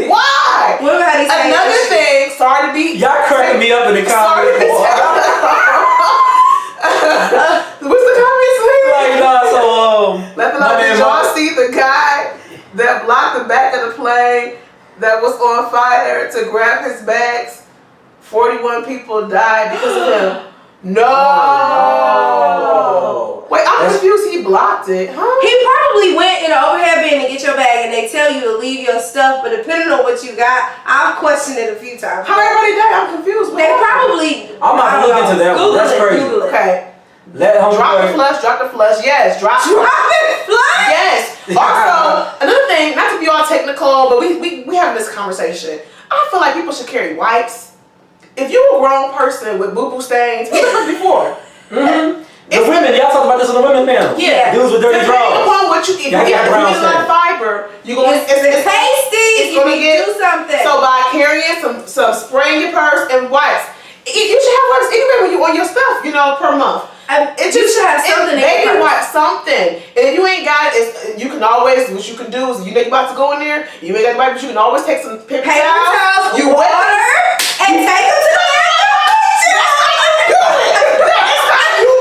Why? Another thing. Sorry to be. Y'all cracking me up in the comments. What's the comments saying? Like, did y'all see the guy that blocked the back of the plane that was on fire to grab his bags? 41 people died because of him. No. Wait, I'm confused. He blocked it, huh? He probably went in an overhead bin to get your bag, and they tell you to leave your stuff. But depending on what you got, I've questioned it a few times. How everybody died? I'm confused. They probably. I'm not gonna look into that one. That's crazy. Okay. Drop the flush. Yes, drop the flush. Yes. Also, another thing, not to be all technical, but we having this conversation. I feel like people should carry wipes. If you're a grown person with boo-boo stains, we've heard before. The women, y'all talk about this on the women panel. Yeah. Dudes with dirty drawers. Depending upon what you eat, if you eat a lot of fiber, you're going to it's tasty. It's going to get do something. So by carrying some spray in your purse and wipes, you should have wipes anyway when you on your stuff, per month. You should have something. Baby wipe something. And if you ain't got it, you can always, what you can do is, you know you about to go in there, you ain't got the wipe, but you can always take some paper towels, you water, and take them to the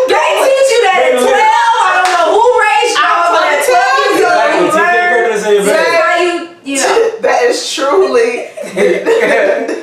They teach you that at 12. I don't know who raised y'all, but at 12 you learn. That is truly the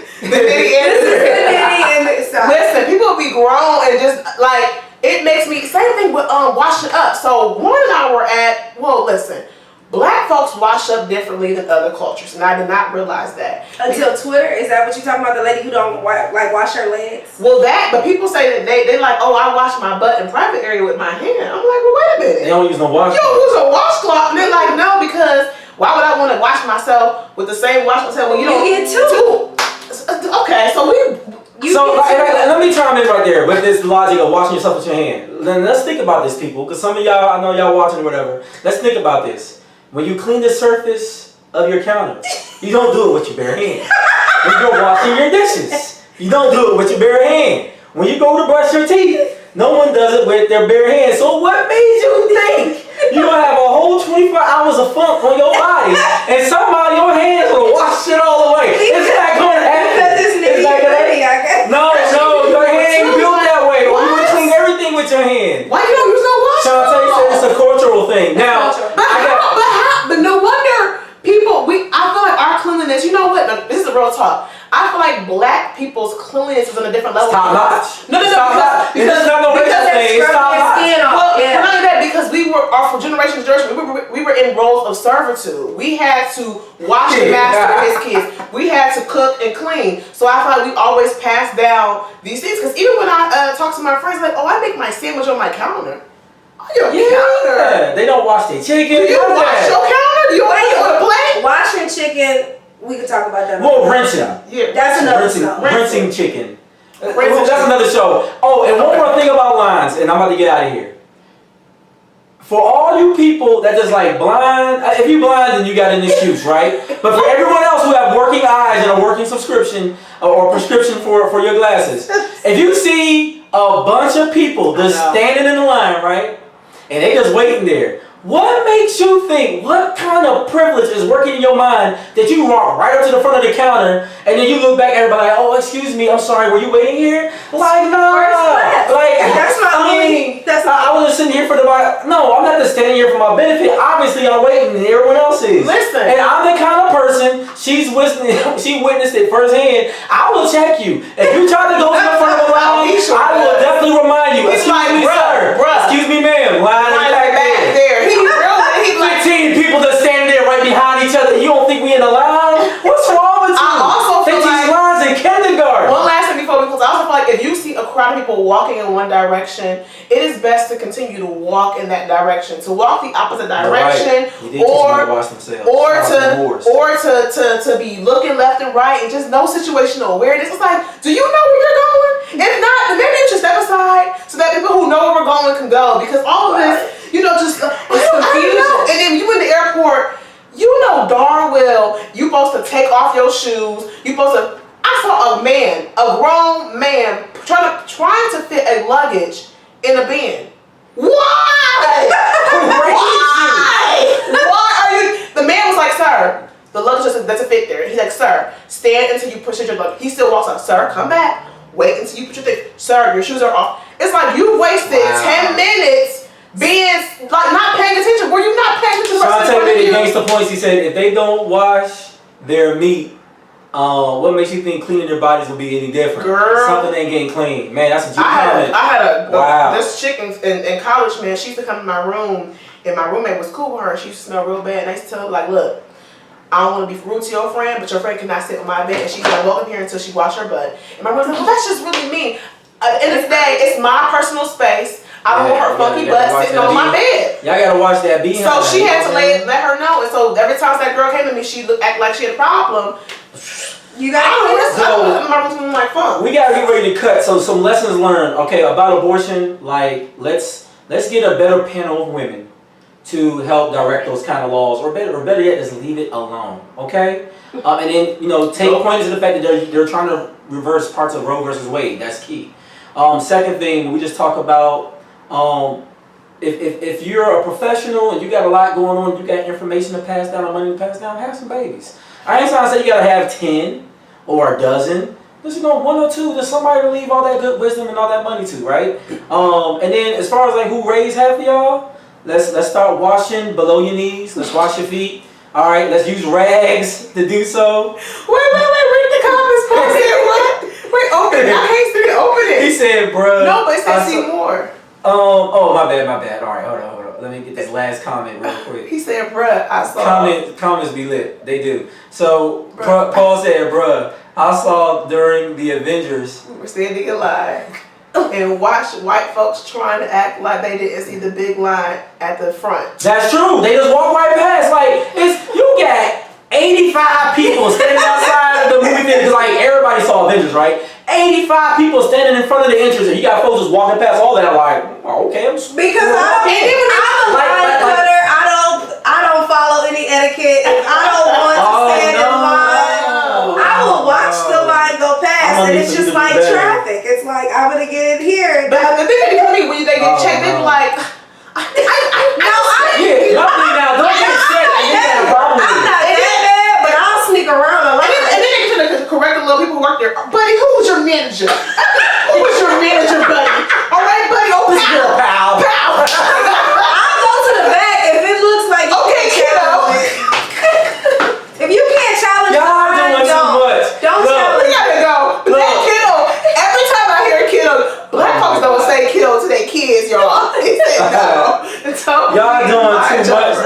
Listen, people be grown and just like, it makes me, same thing with washing up. So Warren and I were at, listen, black folks wash up differently than other cultures, and I did not realize that. Until Twitter, is that what you're talking about? The lady who don't wash her legs? Well, but people say that they like, I wash my butt in private area with my hand. I'm like, well, wait a minute. They don't use no washcloth. You don't use a washcloth, and they're like, no, because why would I want to wash myself with the same washcloth? Well, you don't get two. Okay, so Let me chime in right there with this logic of washing yourself with your hand. Then let's think about this, people, because some of y'all, I know y'all watching or whatever. Let's think about this. When you clean the surface of your counter, you don't do it with your bare hand. When you're washing your dishes, you don't do it with your bare hand. When you go to brush your teeth, no one does it with their bare hands. So what made you think you don't have a whole 24 hours of funk on your body and somehow your hands will wash shit all away? It's not going to happen. It's not going to happen. No, your hand ain't built that way. Or you would clean everything with your hand. Why you don't use no washcloth? Shantae said it's a cultural thing. Now, but no wonder people, I feel like our cleanliness, you know what? No, this is a real talk. I feel like black people's cleanliness is on a different level. Top notch. No, because not no racial thing. It's top notch. Well, not only that, because we were, from generation to generation, we were in roles of servitude. We had to wash and master his kids. We had to cook and clean. So I feel like we always pass down these things. Because even when I talk to my friends, like, oh, I make my sandwich on my counter. Oh, your counter. They don't wash their chicken. Do you wash your counter? Do you want it on a plate? Washing chicken. We could talk about that. Well, rinsing. Yeah, that's another show. Rinsing chicken. That's another show. Oh, and one more thing about lines, and I'm about to get out of here. For all you people that just like blind, if you blind, then you got an excuse, right? But for everyone else who have working eyes and a working subscription or prescription for your glasses, if you see a bunch of people just standing in the line, right, and they just waiting there. What makes you think, what kind of privilege is working in your mind that you walk right up to the front of the counter and then you look back at everybody like, oh, excuse me, I'm sorry, were you waiting here? Like, no. Like, that's not I was just sitting here for no, I'm not just standing here for my benefit. Obviously, I'm waiting and everyone else is. Listen. And I'm the kind of person, she witnessed it firsthand. I will check you. If you try to go to the front of the line, I will definitely remind you. Excuse me, sir. Excuse me, ma'am. Line back there. 15 people just standing there right behind each other. You don't think we in a line? What's wrong with you? I also feel like lines in kindergarten. One last thing before we close. I also feel like if you see a crowd of people walking in one direction, it is best to continue to walk in that direction. To walk the opposite direction, to be looking left and right and just no situational awareness. It's like, do you know where you're going? If not, then maybe you should step aside so that people who know where we're going can go. Because all of this, just it's confusion. And then you in the airport, you know darn well you supposed to take off your shoes. You supposed to. I saw a grown man trying to fit a luggage in a bin. Why? Why are you? The man was like, sir, the luggage doesn't fit there. He's like, sir, stand until you push your luggage. He still walks up, sir, come back. Wait until you put your thing. Sir, your shoes are off. It's like you wasted 10 minutes being like not paying attention. Were you not paying attention? Shantae made against the points. He said if they don't wash their meat, what makes you think cleaning their bodies will be any different? Girl, something ain't getting clean. Man, that's a G comment. I had this chick in college, man. She used to come to my room, and my roommate was cool with her. And she used to smell real bad. And I used to tell her like, look, I don't want to be rude to your friend, but your friend cannot sit on my bed. And she's like, welcome here until she washed her butt. And my brother's like, well, that's just really mean. At the end of the day, it's my personal space. I don't want her funky butt sitting on my bed. Y'all gotta watch that bean. So she had to let her know. And so every time that girl came to me, she acted like she had a problem. You gotta we gotta get ready to cut. So some lessons learned. Okay, about abortion. Like let's get a better panel of women to help direct those kind of laws, or better yet, just leave it alone. Okay, and then take point to the fact that they're trying to reverse parts of Roe versus Wade. That's key. Second thing, we just talk about. If you're a professional and you got a lot going on, you got information to pass down or money to pass down, have some babies. I ain't trying to say you gotta have 10 or a dozen. Just 1 or 2, there's somebody to leave all that good wisdom and all that money to, right? And then as far as like who raised half of y'all, let's start washing below your knees. Let's wash your feet. All right, let's use rags to do so. Wait, read the comments. Paul said what? Wait, open it. I can't see it. Open it. He said, bruh. No, but it said see more. Oh, my bad. All right, hold on. Let me get this last comment real quick. He said, bruh, I saw. Comments be lit. They do. So, Paul said, bruh, I saw during the Avengers. We were standing in line and watched white folks trying to act like they didn't see the big line at the front. That's true. They just walk right past. Like, you got 85 people standing outside of the movie theater. Because, like, everybody saw Avengers, right? 85 people standing in front of the entrance, and you got folks just walking past all that like, oh, okay, I'm just. Because I'm a line cutter. I don't follow any etiquette. If I don't want to stand in line, I will watch the line go past, and it's just like traffic. It's like I'm gonna get in here. But the thing that for me when they get checked, they be like, Now, don't get upset. I'm not that bad, but I'll sneak around a lot. And then they get to the correct little people who work there. Buddy, who was your manager? Who was your manager, buddy? All right, buddy. Oh, This girl, pal. I'll go to the back if it looks like you can't challenge it. If you can't challenge Y'all doing too much. Don't Look, challenge. We gotta go. But that kiddo, every time I hear a kiddo, black folks don't say kiddo to their kids, y'all. They say no. Y'all doing too much.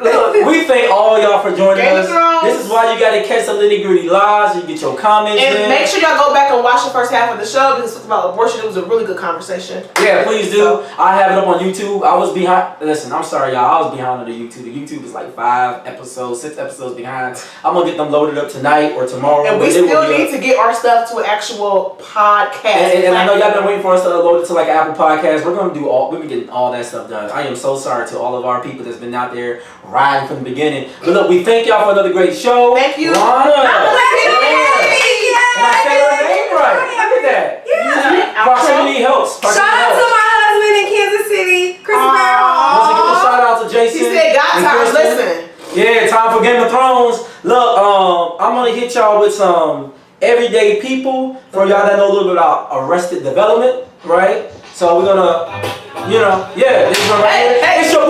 Look, we thank all y'all for joining Game of us. Thrones. This is why you gotta catch some nitty gritty lives. You get your comments And in. make sure y'all go back and watch the first half of the show because it's about abortion. It was a really good conversation. Yeah, please do. I have it up on YouTube. I was behind. Listen, I'm sorry, y'all. I was behind on the YouTube. The YouTube is like 6 episodes behind. I'm gonna get them loaded up tonight or tomorrow. And we but they will still be need up. to get our stuff to an actual podcast. And I know y'all been waiting for us to upload it to like an Apple Podcast. We're gonna get all that stuff done. I am so sorry to all of our people that's been out there riding from the beginning. But look, we thank y'all for another great show. Thank you. Lana. I'm glad you're happy. And I say her name right. Look at that. Yeah. Proximity helps. Shout out to my husband in Kansas City, Chris Barrow. Let's give a shout out to Jason. He said, "God and time, Kristen." listen." Yeah, time for Game of Thrones. Look, I'm gonna hit y'all with some everyday people for y'all that know a little bit about Arrested Development, right? So we're gonna, this one right here. It's your